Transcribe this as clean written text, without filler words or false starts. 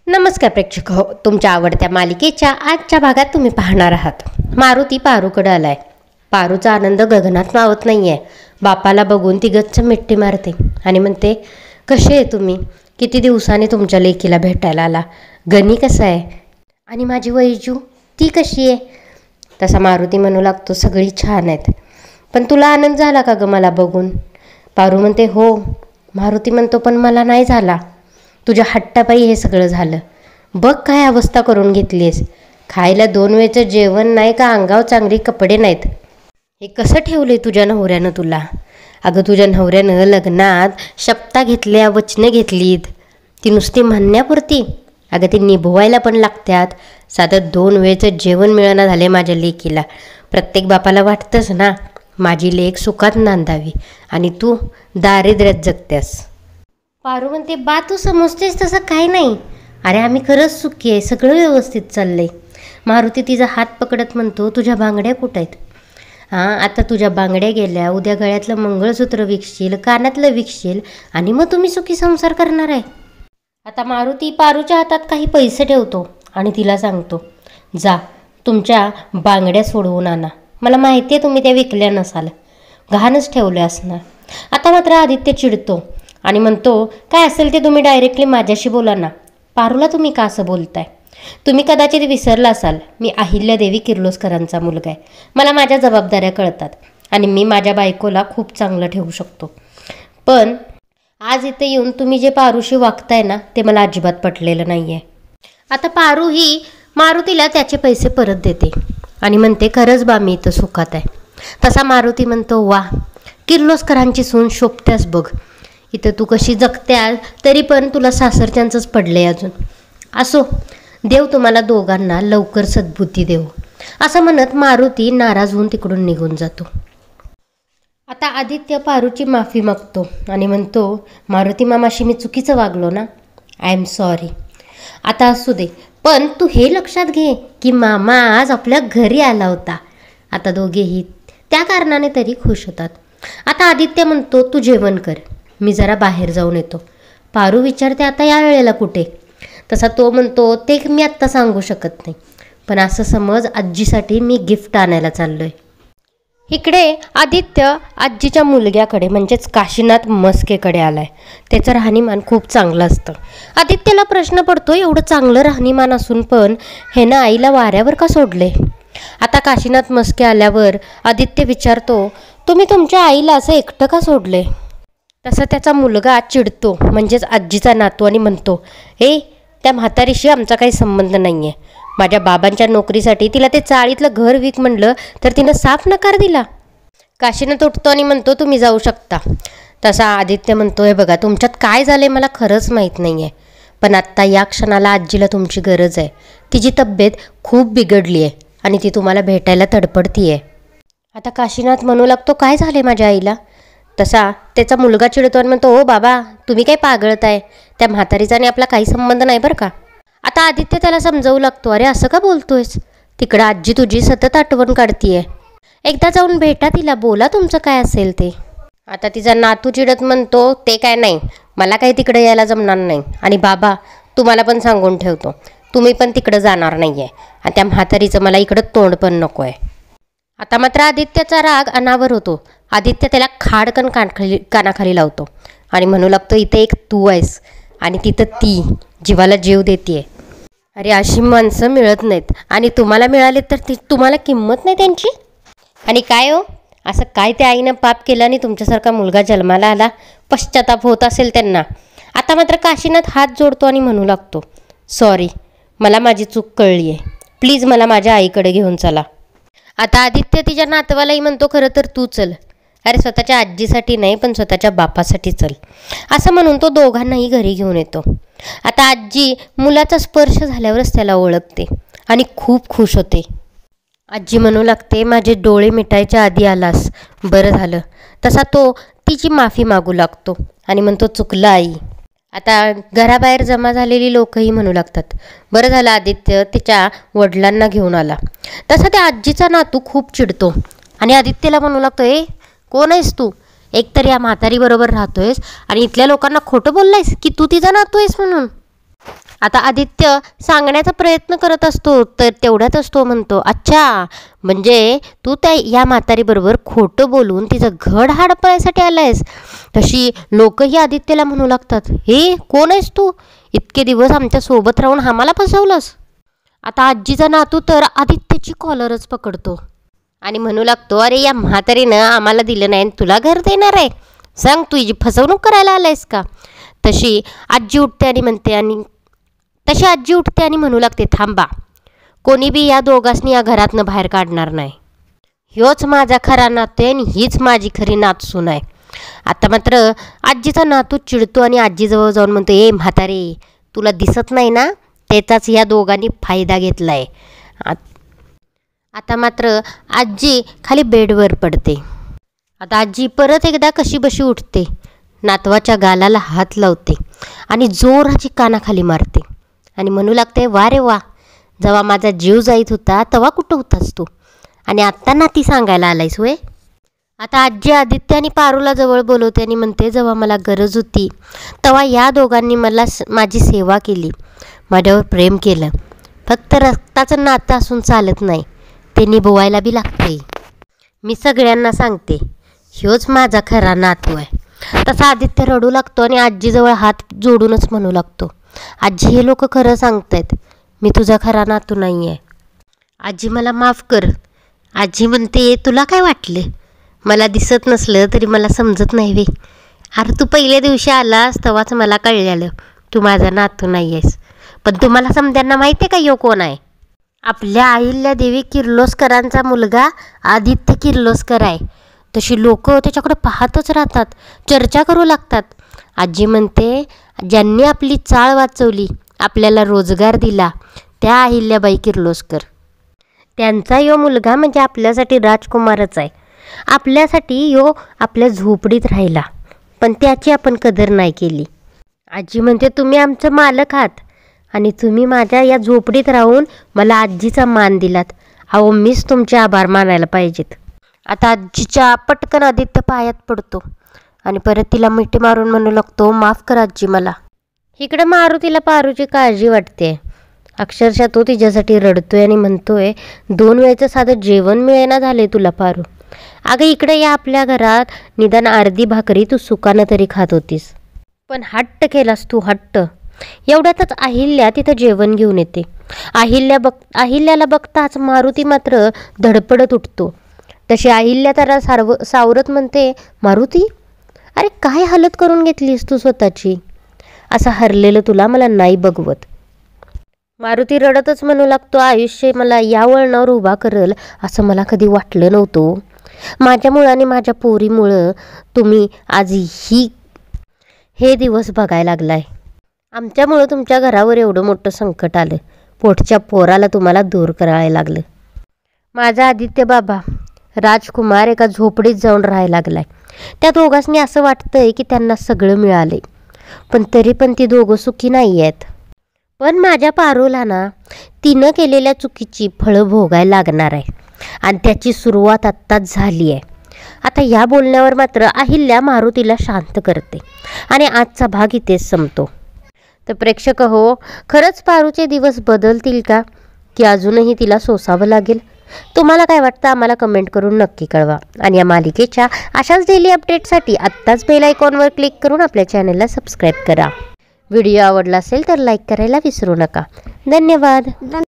नमस्कार प्रेक्षक हो, तुमच्या आवडत्या मालिकेच्या आजच्या भागात तुम्ही पाहणार आहात. मारुती पारूकडे आलाय. पारूचा आनंद गगनात मावत नाहीये. बापाला बघून ती गच्च मिट्टी मारते आणि म्हणते, कसे आहे तुम्ही? किती दिवसांनी तुमच्या लेकीला भेटायला आला. गणी कसा आहे? आणि माझी वैजू ती कशी आहे? तसा मारुती म्हणू लागतो, सगळी छान आहेत. पण तुला आनंद झाला का ग मला बघून? पारू म्हणते, हो. मारुती म्हणतो, पण मला नाही झाला. तुझ्या हट्टापायी हे सगळं झालं. बघ काय अवस्था करून घेतलीस. खायला 2 वेळचं जेवण नाही का, अंगावर चांगली कपडे नाहीत. हे कसं ठेवले तुझ्या नवऱ्यानं तुला? अगं तुझ्या नवऱ्यानं लग्नात शपथा घेतल्या, वचनं घेतलीत. ती नुसती म्हणण्यापुरती? अगं ती निभवायला पण लागतात. साधं 2 वेळचं जेवण मिळणं झाले माझ्या लेकीला. प्रत्येक बापाला वाटतंच ना, माझी लेक सुखात नांदावी आणि तू दारिद्र्यात जगतेस. पारू म्हणते, बा तू समजतेस तसं काही नाही. अरे आम्ही खरंच सुखी आहे, सगळं व्यवस्थित चाललंय. मारुती तिचा हात पकडत म्हणतो, तुझ्या बांगड्या कुठं आहेत? आता तुझ्या बांगड्या गेल्या, उद्या गळ्यातलं मंगळसूत्र विकशील, कानातलं विकशील आणि मग तुम्ही सुखी संसार करणार आहे. आता मारुती पारूच्या हातात काही पैसे ठेवतो आणि तिला सांगतो, जा तुमच्या बांगड्या सोडवून आणा. मला माहिती आहे तुम्ही त्या विकल्या नसाल, घाणच ठेवल्या असणार. आता मात्र आदित्य चिडतो आणि म्हणतो, काय असेल ते तुम्ही डायरेक्टली माझ्याशी बोला ना. पारूला तुम्ही का असं बोलताय? तुम्ही कदाचित विसरला असाल, मी अहिल्यादेवी किर्लोस्करांचा मुलगा आहे. मला माझ्या जबाबदाऱ्या कळतात आणि मी माझ्या बायकोला खूप चांगलं ठेवू शकतो. पण आज इथे येऊन तुम्ही जे पारूशी वागताय ना, ते मला अजिबात पटलेलं नाही आहे. आता पारू ही मारुतीला त्याचे पैसे परत देते आणि म्हणते, खरंच बा मी इथं सुखात आहे. तसा मारुती म्हणतो, वा किर्लोस्करांची सून शोभत्यास बघ. इथं तू कशी जगत्याल तरी पण तुला सासरच्यांचंच पडलंय अजून. असो, देव तुम्हाला दोघांना लवकर सद्बुद्धी देव. असं म्हणत मारुती नाराज होऊन तिकडून निघून जातो. आता आदित्य पारूची माफी मागतो आणि म्हणतो, मारुती मामाशी मी चुकीचं वागलो ना, आय एम सॉरी. आता असू दे, पण तू हे लक्षात घे की मामा आज आपल्या घरी आला होता. आता दोघेही त्या कारणाने तरी खुश होतात. आता आदित्य म्हणतो, तू जेवण कर, मी जरा बाहेर जाऊन येतो. पारू विचारते, आता या वेळेला कुठे? तसा तो म्हणतो, ते मी आत्ता सांगू शकत नाही, पण असं समज आजीसाठी मी गिफ्ट आणायला चाललो आहे. इकडे आदित्य आजीच्या मुलग्याकडे म्हणजेच काशीनाथ मस्केकडे आला आहे. त्याचं राहणीमान खूप चांगलं असतं. आदित्यला प्रश्न पडतो, एवढं चांगलं राहणीमान असून पण हे ना आईला वाऱ्यावर का सोडले? आता काशीनाथ मस्के आल्यावर आदित्य विचारतो, तुम्ही तुमच्या आईला असं एकटं का सोडले? तसं त्याचा मुलगा चिडतो, म्हणजेच आजीचा नातू, आणि म्हणतो, त्या म्हातारीशी आमचा काही संबंध नाही आहे. माझ्या बाबांच्या नोकरीसाठी तिला ते चाळीतलं घर विक म्हणलं तर तिनं साफ नकार दिला. काशीनाथ उठतो आणि म्हणतो, तुम्ही जाऊ शकता. तसा आदित्य म्हणतो, हे बघा तुमच्यात काय झालं मला खरंच माहीत नाही आहे, पण आत्ता या क्षणाला आजीला तुमची गरज आहे. तिची तब्येत खूप बिघडली आहे आणि ती तुम्हाला भेटायला तडपडती आहे. आता काशीनाथ म्हणू लागतो, काय झाले माझ्या आईला? तसा त्याचा मुलगा चिडतो आणि म्हणतो, हो बाबा तुम्ही काय पागळताय, त्या म्हातारीचा आणि आपला काही संबंध नाही बरं का. आता आदित्य त्याला समजावू लागतो, अरे असं का बोलतोयस? तिकडं आजी तुझी सतत आठवण काढतीये, एकदा जाऊन भेटा तिला, बोला तुमचं काय असेल ते. आता तिचा नातू चिडत म्हणतो, ते काय नाही, मला काही तिकडे यायला जमणार नाही. आणि बाबा तुम्हाला पण सांगून ठेवतो, तुम्ही पण तिकडं जाणार नाही आहे आणि त्या म्हातारीचं मला इकडं तोंड पण नको आहे. आता मात्र आदित्याचा राग अनावर होतो. आदित्य त्याला खाडकन कानाखाली लावतो आणि म्हणू लागतो, इथे एक तू आहेस आणि तिथं ती जीवाला जीव देते. अरे अशी माणसं मिळत नाहीत आणि तुम्हाला मिळाले तर तुम्हाला किंमत नाही त्यांची. आणि काय हो, असं काय त्या आईनं पाप केलं आणि तुमच्यासारखा मुलगा जन्माला आला? पश्चाताप होत असेल त्यांना. आता मात्र काशीनाथ हात जोडतो आणि म्हणू लागतो, सॉरी, मला माझी चूक कळली आहे, प्लीज मला माझ्या आईकडे घेऊन चला. आता आदित्य तिच्या नातवालाही म्हणतो, खरं तर तू चल. अरे स्वतःच्या आजीसाठी नाही पण स्वतःच्या बापासाठी चल. असं म्हणून तो दोघांनाही घरी घेऊन येतो. आता आजी मुलाचा स्पर्श झाल्यावरच त्याला ओळखते आणि खूप खुश होते. आजी म्हणू लागते, माझे डोळे मिटायच्या आधी आलास, बरं झालं. तसा तो तिची माफी मागू लागतो आणि म्हणतो, चुकलं आई. आता घराबाहेर जमा झालेली लोकही म्हणू लागतात, बरं झालं आदित्य तिच्या वडिलांना घेऊन आला. तसा त्या आजीचा नातू खूप चिडतो आणि आदित्यला म्हणू लागतो, कोण आहेस तू? एकतर या म्हातारीबरोबर राहतोयस आणि इथल्या लोकांना खोटं बोललायस की तू तिचा नातू आहेस म्हणून. आता आदित्य सांगण्याचा प्रयत्न करत असतो, तर तेवढ्यातच तो म्हणतो, अच्छा म्हणजे तू त्या या म्हातारीबरोबर खोटं बोलून तिचं घड हडपायसाठी आलायस. तशी लोकही आदित्यला म्हणू लागतात, हे कोण आहेस तू, इतके दिवस आमच्या सोबत राहून आम्हाला फसवलंस. आता आजीचा नातू तर आदित्यची कॉलरच पकडतो आणि म्हणू लागतो, अरे या म्हातारीनं आम्हाला दिलं नाही, तुला घर देणार आहे, सांग तुझी फसवणूक करायला आलायस का. तशी आजी उठते आणि म्हणू लागते, थांबा, कोणी बी या दोघांनी या घरातनं बाहेर काढणार नाही. ह्योच माझा खरा नातू आहे आणि हीच माझी खरी नातसून आहे. आता मात्र आजीचा नातू चिडतो आणि आजीजवळ जाऊन म्हणतो, ए म्हातारे, तुला दिसत नाही ना, त्याचाच या दोघांनी फायदा घेतलाय. आता मात्र आजी खाली बेडवर पडते. आता आजी परत एकदा कशी बशी उठते, नातवाच्या गालाला हात लावते आणि जोराची कानाखाली मारते आणि म्हणू लागते, वा रे वा, जेव्हा माझा जीव जाईत होता तेव्हा कुठं होतास तू, आणि आत्ता नाती सांगायला आलायस होय. आता आजी आदित्य आणि पारूला जवळ बोलवते आणि म्हणते, जेव्हा मला गरज होती तेव्हा या दोघांनी माझी सेवा केली, माझ्यावर प्रेम केलं. फक्त रक्ताचं नातं असून चालत नाही, ते निभवायला बी लागते. मी सगळ्यांना सांगते, ह्योच माझा खरा नातू आहे. तसा आदित्य रडू लागतो आणि आजीजवळ हात जोडूनच म्हणू लागतो, आजी हे लोक खरं सांगतायत, मी तुझा खरा नातू नाही आहे. आजी मला माफ कर. आजी म्हणते, तुला काय वाटले, मला दिसत नसलं तरी मला समजत नाही वे. अरे तू पहिल्या दिवशी आलास तेव्हाच मला कळलेलं तू माझा नातू नाही आहेस. पण तुम्हाला समध्यांना माहिती आहे का यो कोण आहे? आपल्या अहिल्यादेवी किर्लोस्करांचा मुलगा आदित्य किर्लोस्कर आहे. तशी लोक त्याच्याकडे पाहतच राहतात, चर्चा करू लागतात. आजी म्हणते, ज्यांनी आपली चाळ वाचवली, आपल्याला रोजगार दिला, त्या अहिल्याबाई किर्लोस्कर, त्यांचा यो मुलगा म्हणजे आपल्यासाठी राजकुमारच आहे. आपल्यासाठी यो आपल्या झोपडीत राहिला, पण त्याची आपण कदर नाही केली. आजी म्हणते, तुम्ही आमचं मालक आहात आणि तुम्ही माझ्या या झोपडीत राहून मला आजीचा मान दिलात. अहो मीच तुमचे आभार मानायला पाहिजेत. आता आजीच्या पटकन आदित्य पायात पडतो आणि परत तिला मिठी मारून म्हणू लागतो, माफ कर आजी मला. इकडं मारुतीला पारूची काळजी वाटते. अक्षरशः तो तिच्यासाठी रडतोय आणि म्हणतोय, 2 वेळचं साधं जेवण मिळेना झाले तुला पारू. अगं इकडे या आपल्या घरात निदान अर्धी भाकरी तू सुकानं तरी खात होतीस, पण हट्ट केलास तू, हट्ट. एवढ्यातच अहिल्या तिथं जेवण घेऊन येते. अहिल्याला बघताच मारुती मात्र धडपडत उठतो. तशी अहिल्या त्याला सावरत म्हणते, मारुती, अरे काय हालत करून घेतलीस तू स्वतःची, असं हरलेलं तुला मला नाही बघवत. मारुती रडतच म्हणू लागतो, आयुष्य मला या वळणावर उभा करेल असं मला कधी वाटलं नव्हतं. माझ्यामुळं आणि माझ्या पोरीमुळं तुम्ही आज हे दिवस बघायला लागलाय. आमच्यामुळं तुमच्या घरावर एवढं मोठं संकट आलं, पोटच्या पोराला तुम्हाला दूर करायला लागलं. माझा आदित्य बाबा राजकुमार एका झोपडीत जाऊन राहायला लागलाय. त्या दोघांनी असं वाटतंय की त्यांना सगळं मिळालंय, पण तरी पण ती दोघं सुखी नाही आहेत. पण माझ्या पारूला ना तिनं केलेल्या चुकीची फळं भोगायला लागणार आहे आणि त्याची सुरुवात आत्ताच झाली आहे. आता या बोलण्यावर मात्र अहिल्या मारुतीला शांत करते आणि आजचा भाग इथेच संपतो. तर प्रेक्षक हो, खरंच पारूचे दिवस बदलतील का, की अजूनही तिला सोसावं लागेल? तुम्हाला काय वाटतं आम्हाला कमेंट करून नक्की कळवा. आणि या मालिकेच्या अशाच डेली अपडेटसाठी आत्ताच बेल आयकॉनवर क्लिक करून आपल्या चॅनलला सबस्क्राईब करा. व्हिडिओ आवडला असेल तर लाईक करायला विसरू नका. धन्यवाद.